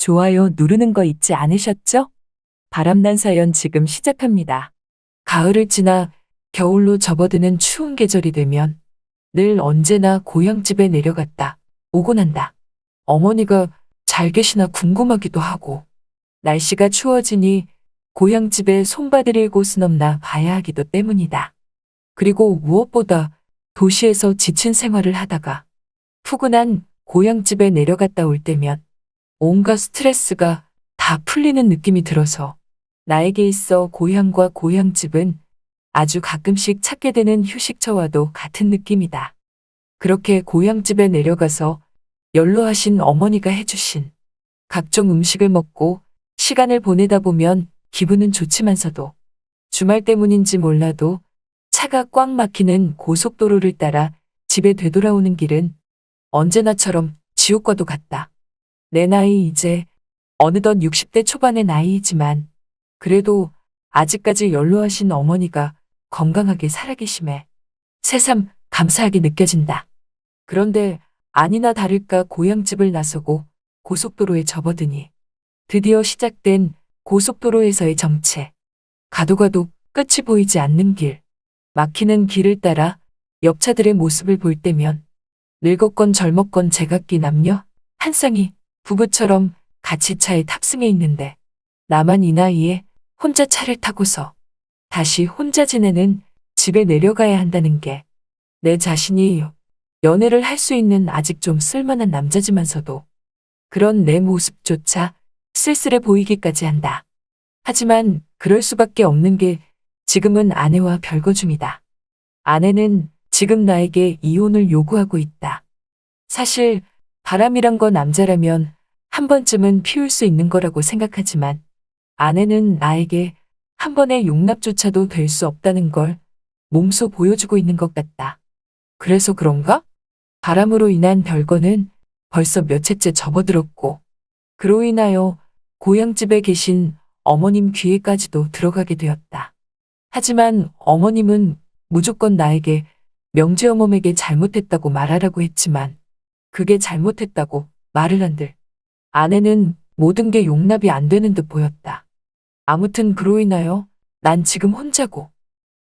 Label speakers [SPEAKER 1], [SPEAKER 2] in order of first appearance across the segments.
[SPEAKER 1] 좋아요 누르는 거 잊지 않으셨죠? 바람난 사연 지금 시작합니다. 가을을 지나 겨울로 접어드는 추운 계절이 되면 늘 언제나 고향집에 내려갔다 오곤 한다. 어머니가 잘 계시나 궁금하기도 하고 날씨가 추워지니 고향집에 손봐드릴 곳은 없나 봐야 하기도 때문이다. 그리고 무엇보다 도시에서 지친 생활을 하다가 푸근한 고향집에 내려갔다 올 때면 온갖 스트레스가 다 풀리는 느낌이 들어서 나에게 있어 고향과 고향집은 아주 가끔씩 찾게 되는 휴식처와도 같은 느낌이다. 그렇게 고향집에 내려가서 연로하신 어머니가 해주신 각종 음식을 먹고 시간을 보내다 보면 기분은 좋지만서도 주말 때문인지 몰라도 차가 꽉 막히는 고속도로를 따라 집에 되돌아오는 길은 언제나처럼 지옥과도 같다. 내 나이 이제 어느덧 60대 초반의 나이이지만 그래도 아직까지 연로하신 어머니가 건강하게 살아계심에 새삼 감사하게 느껴진다. 그런데 아니나 다를까 고향집을 나서고 고속도로에 접어드니 드디어 시작된 고속도로에서의 정체. 가도 가도 끝이 보이지 않는 길. 막히는 길을 따라 옆차들의 모습을 볼 때면 늙었건 젊었건 제각기 남녀 한 쌍이 부부처럼 같이 차에 탑승해 있는데 나만 이 나이에 혼자 차를 타고서 다시 혼자 지내는 집에 내려가야 한다는 게 내 자신이 연애를 할 수 있는 아직 좀 쓸만한 남자지만서도 그런 내 모습조차 쓸쓸해 보이기까지 한다. 하지만 그럴 수밖에 없는 게 지금은 아내와 별거 중이다. 아내는 지금 나에게 이혼을 요구하고 있다. 사실 바람이란 건 남자라면 한 번쯤은 피울 수 있는 거라고 생각하지만 아내는 나에게 한 번의 용납조차도 될 수 없다는 걸 몸소 보여주고 있는 것 같다. 그래서 그런가? 바람으로 인한 별거는 벌써 몇 해째 접어들었고 그로 인하여 고향집에 계신 어머님 귀에까지도 들어가게 되었다. 하지만 어머님은 무조건 나에게 명재어멈에게 잘못했다고 말하라고 했지만 그게 잘못했다고 말을 한들 아내는 모든 게 용납이 안 되는 듯 보였다. 아무튼 그로 인하여 난 지금 혼자고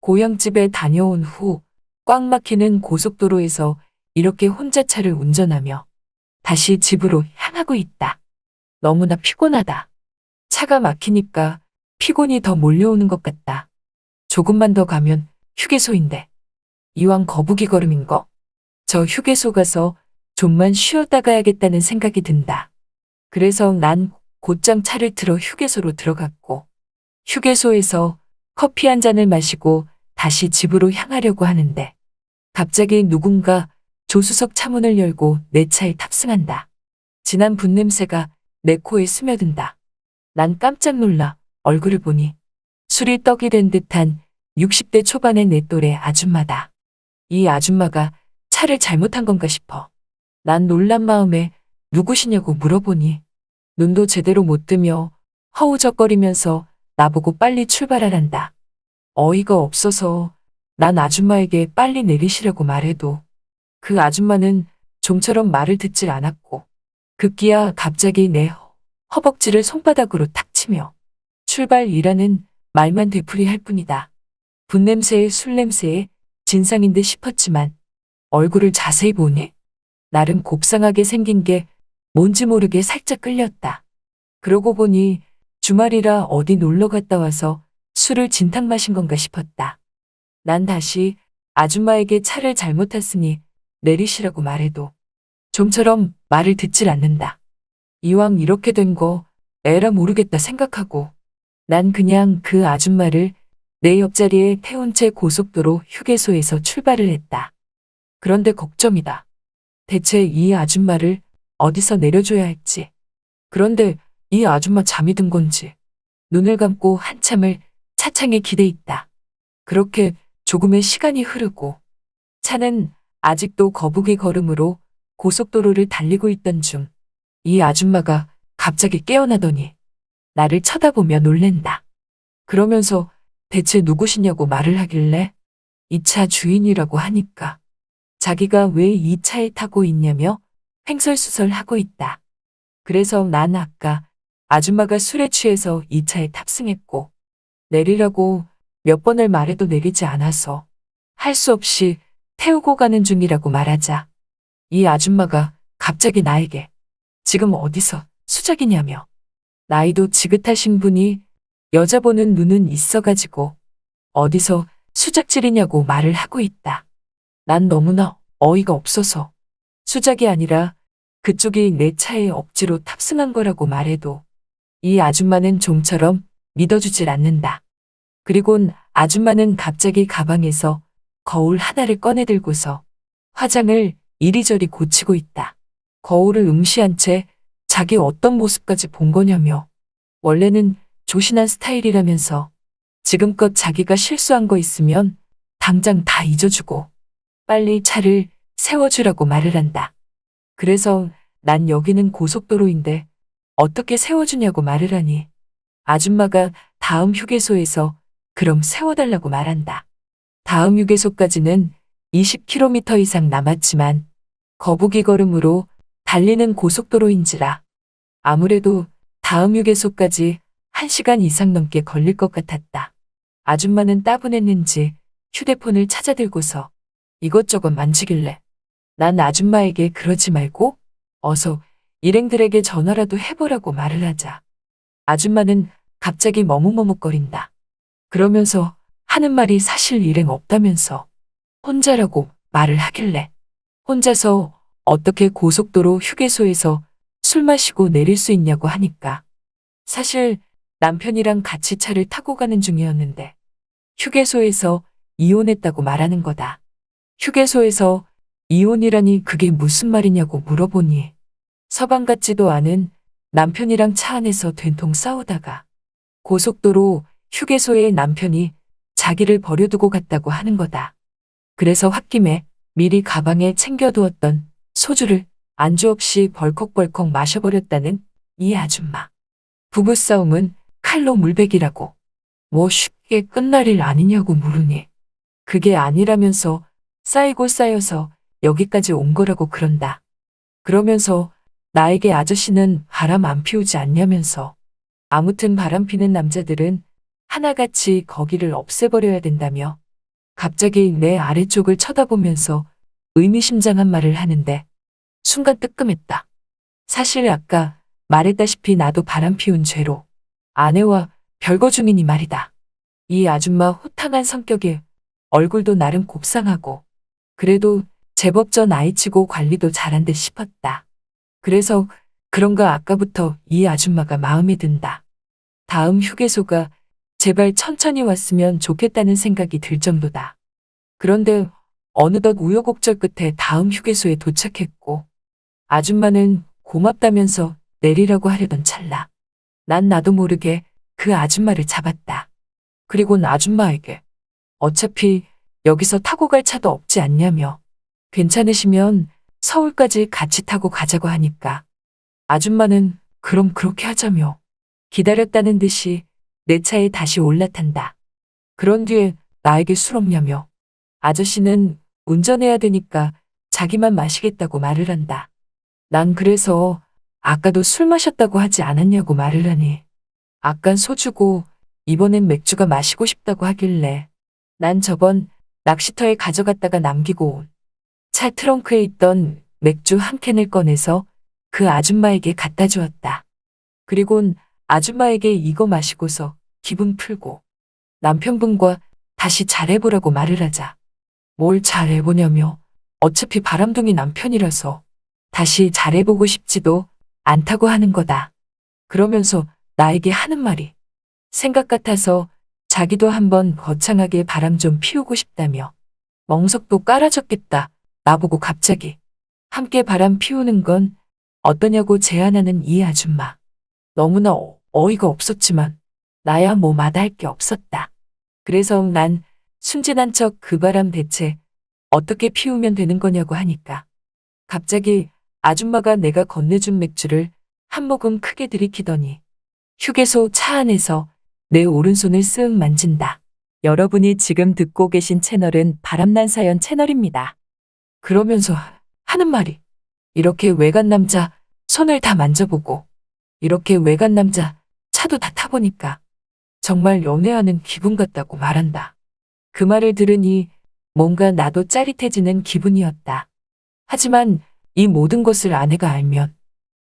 [SPEAKER 1] 고향집에 다녀온 후 꽉 막히는 고속도로에서 이렇게 혼자 차를 운전하며 다시 집으로 향하고 있다. 너무나 피곤하다. 차가 막히니까 피곤이 더 몰려오는 것 같다. 조금만 더 가면 휴게소인데 이왕 거북이 걸음인 거 저 휴게소 가서 좀만 쉬었다 가야겠다는 생각이 든다. 그래서 난 곧장 차를 틀어 휴게소로 들어갔고 휴게소에서 커피 한 잔을 마시고 다시 집으로 향하려고 하는데 갑자기 누군가 조수석 차문을 열고 내 차에 탑승한다. 진한 분냄새가 내 코에 스며든다. 난 깜짝 놀라 얼굴을 보니 술이 떡이 된 듯한 60대 초반의 내 또래 아줌마다. 이 아줌마가 차를 잘못한 건가 싶어. 난 놀란 마음에 누구시냐고 물어보니 눈도 제대로 못 뜨며 허우적거리면서 나보고 빨리 출발하란다. 어이가 없어서 난 아줌마에게 빨리 내리시라고 말해도 그 아줌마는 좀처럼 말을 듣질 않았고 급기야 갑자기 내 허벅지를 손바닥으로 탁 치며 출발이라는 말만 되풀이할 뿐이다. 분냄새에 술냄새에 진상인 듯 싶었지만 얼굴을 자세히 보니 나름 곱상하게 생긴 게 뭔지 모르게 살짝 끌렸다. 그러고 보니 주말이라 어디 놀러 갔다 와서 술을 진탕 마신 건가 싶었다. 난 다시 아줌마에게 차를 잘못 탔으니 내리시라고 말해도 좀처럼 말을 듣질 않는다. 이왕 이렇게 된 거 에라 모르겠다 생각하고 난 그냥 그 아줌마를 내 옆자리에 태운 채 고속도로 휴게소에서 출발을 했다. 그런데 걱정이다. 대체 이 아줌마를 어디서 내려줘야 할지. 그런데 이 아줌마 잠이 든 건지 눈을 감고 한참을 차창에 기대 있다. 그렇게 조금의 시간이 흐르고 차는 아직도 거북이 걸음으로 고속도로를 달리고 있던 중 이 아줌마가 갑자기 깨어나더니 나를 쳐다보며 놀랜다. 그러면서 대체 누구시냐고 말을 하길래 이 차 주인이라고 하니까 자기가 왜 이 차에 타고 있냐며 횡설수설하고 있다. 그래서 난 아까 아줌마가 술에 취해서 이 차에 탑승했고 내리라고 몇 번을 말해도 내리지 않아서 할 수 없이 태우고 가는 중이라고 말하자 이 아줌마가 갑자기 나에게 지금 어디서 수작이냐며 나이도 지긋하신 분이 여자 보는 눈은 있어가지고 어디서 수작질이냐고 말을 하고 있다. 난 너무나 어이가 없어서 수작이 아니라 그쪽이 내 차에 억지로 탑승한 거라고 말해도 이 아줌마는 좀처럼 믿어주질 않는다. 그리곤 아줌마는 갑자기 가방에서 거울 하나를 꺼내 들고서 화장을 이리저리 고치고 있다. 거울을 응시한 채 자기 어떤 모습까지 본 거냐며 원래는 조신한 스타일이라면서 지금껏 자기가 실수한 거 있으면 당장 다 잊어주고 빨리 차를 세워주라고 말을 한다. 그래서 난 여기는 고속도로인데 어떻게 세워주냐고 말을 하니 아줌마가 다음 휴게소에서 그럼 세워달라고 말한다. 다음 휴게소까지는 20km 이상 남았지만 거북이 걸음으로 달리는 고속도로인지라 아무래도 다음 휴게소까지 1시간 이상 넘게 걸릴 것 같았다. 아줌마는 따분했는지 휴대폰을 찾아들고서 이것저것 만지길래 난 아줌마에게 그러지 말고 어서 일행들에게 전화라도 해보라고 말을 하자 아줌마는 갑자기 머뭇머뭇거린다. 그러면서 하는 말이 사실 일행 없다면서 혼자라고 말을 하길래 혼자서 어떻게 고속도로 휴게소에서 술 마시고 내릴 수 있냐고 하니까 사실 남편이랑 같이 차를 타고 가는 중이었는데 휴게소에서 이혼했다고 말하는 거다. 휴게소에서 이혼이라니 그게 무슨 말이냐고 물어보니 서방 같지도 않은 남편이랑 차 안에서 된통 싸우다가 고속도로 휴게소에 남편이 자기를 버려두고 갔다고 하는 거다. 그래서 홧김에 미리 가방에 챙겨두었던 소주를 안주 없이 벌컥벌컥 마셔버렸다는 이 아줌마. 부부싸움은 칼로 물베기라고 뭐 쉽게 끝날 일 아니냐고 물으니 그게 아니라면서 쌓이고 쌓여서 여기까지 온 거라고 그런다. 그러면서 나에게 아저씨는 바람 안 피우지 않냐면서 아무튼 바람 피는 남자들은 하나같이 거기를 없애버려야 된다며 갑자기 내 아래쪽을 쳐다보면서 의미심장한 말을 하는데 순간 뜨끔했다. 사실 아까 말했다시피 나도 바람 피운 죄로 아내와 별거 중이니 말이다. 이 아줌마 호탕한 성격에 얼굴도 나름 곱상하고 그래도 제법 전 아이치고 관리도 잘한 듯 싶었다. 그래서 그런가 아까부터 이 아줌마가 마음에 든다. 다음 휴게소가 제발 천천히 왔으면 좋겠다는 생각이 들 정도다. 그런데 어느덧 우여곡절 끝에 다음 휴게소에 도착했고 아줌마는 고맙다면서 내리라고 하려던 찰나 난 나도 모르게 그 아줌마를 잡았다. 그리곤 아줌마에게 어차피 여기서 타고 갈 차도 없지 않냐며 괜찮으시면 서울까지 같이 타고 가자고 하니까 아줌마는 그럼 그렇게 하자며 기다렸다는 듯이 내 차에 다시 올라탄다. 그런 뒤에 나에게 술 없냐며 아저씨는 운전해야 되니까 자기만 마시겠다고 말을 한다. 난 그래서 아까도 술 마셨다고 하지 않았냐고 말을 하니 아깐 소주고 이번엔 맥주가 마시고 싶다고 하길래 난 저번 낚시터에 가져갔다가 남기고 온 차 트렁크에 있던 맥주 한 캔을 꺼내서 그 아줌마에게 갖다 주었다. 그리곤 아줌마에게 이거 마시고서 기분 풀고 남편분과 다시 잘해보라고 말을 하자 뭘 잘해보냐며 어차피 바람둥이 남편이라서 다시 잘해보고 싶지도 않다고 하는 거다. 그러면서 나에게 하는 말이 생각 같아서 자기도 한번 거창하게 바람 좀 피우고 싶다며 멍석도 깔아줬겠다. 나보고 갑자기 함께 바람 피우는 건 어떠냐고 제안하는 이 아줌마. 너무나 어이가 없었지만 나야 뭐 마다할 게 없었다. 그래서 난 순진한 척 그 바람 대체 어떻게 피우면 되는 거냐고 하니까 갑자기 아줌마가 내가 건네준 맥주를 한 모금 크게 들이키더니 휴게소 차 안에서 내 오른손을 쓱 만진다. 여러분이 지금 듣고 계신 채널은 바람난 사연 채널입니다. 그러면서 하는 말이 이렇게 외간 남자 손을 다 만져보고 이렇게 외간 남자 차도 다 타보니까 정말 연애하는 기분 같다고 말한다. 그 말을 들으니 뭔가 나도 짜릿해지는 기분이었다. 하지만 이 모든 것을 아내가 알면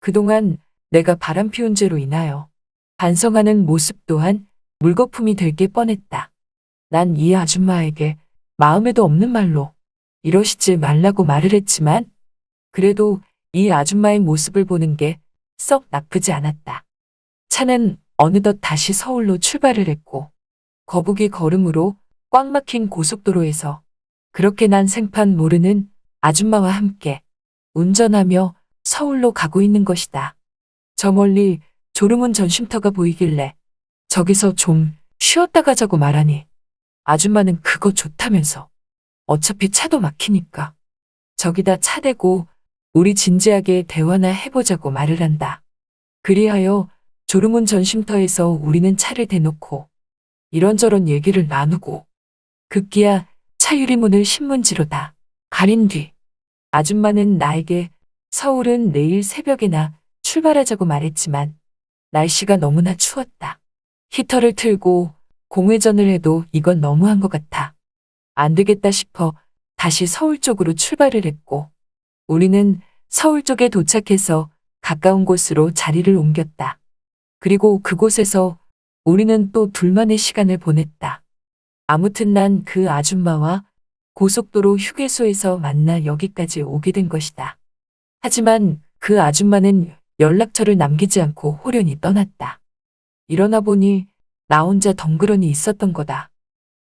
[SPEAKER 1] 그동안 내가 바람피운 죄로 인하여 반성하는 모습 또한 물거품이 될 게 뻔했다. 난 이 아줌마에게 마음에도 없는 말로 이러시지 말라고 말을 했지만 그래도 이 아줌마의 모습을 보는 게 썩 나쁘지 않았다. 차는 어느덧 다시 서울로 출발을 했고 거북이 걸음으로 꽉 막힌 고속도로에서 그렇게 난 생판 모르는 아줌마와 함께 운전하며 서울로 가고 있는 것이다. 저 멀리 졸음운 전쉼터가 보이길래 저기서 좀 쉬었다 가자고 말하니 아줌마는 그거 좋다면서 어차피 차도 막히니까 저기다 차 대고 우리 진지하게 대화나 해보자고 말을 한다. 그리하여 졸음운 전쉼터에서 우리는 차를 대놓고 이런저런 얘기를 나누고 급기야 차 유리문을 신문지로 다 가린 뒤 아줌마는 나에게 서울은 내일 새벽에나 출발하자고 말했지만 날씨가 너무나 추웠다. 히터를 틀고 공회전을 해도 이건 너무한 것 같아. 안 되겠다 싶어 다시 서울 쪽으로 출발을 했고 우리는 서울 쪽에 도착해서 가까운 곳으로 자리를 옮겼다. 그리고 그곳에서 우리는 또 둘만의 시간을 보냈다. 아무튼 난 그 아줌마와 고속도로 휴게소에서 만나 여기까지 오게 된 것이다. 하지만 그 아줌마는 연락처를 남기지 않고 호련히 떠났다. 일어나 보니 나 혼자 덩그러니 있었던 거다.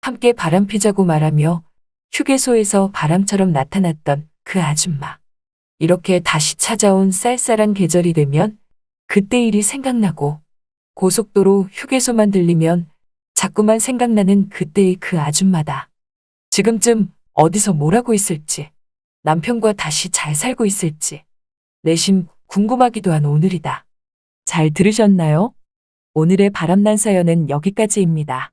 [SPEAKER 1] 함께 바람피자고 말하며 휴게소에서 바람처럼 나타났던 그 아줌마. 이렇게 다시 찾아온 쌀쌀한 계절이 되면 그때 일이 생각나고 고속도로 휴게소만 들리면 자꾸만 생각나는 그때의 그 아줌마다. 지금쯤 어디서 뭘 하고 있을지, 남편과 다시 잘 살고 있을지 내심 궁금하기도 한 오늘이다. 잘 들으셨나요? 오늘의 바람난 사연은 여기까지입니다.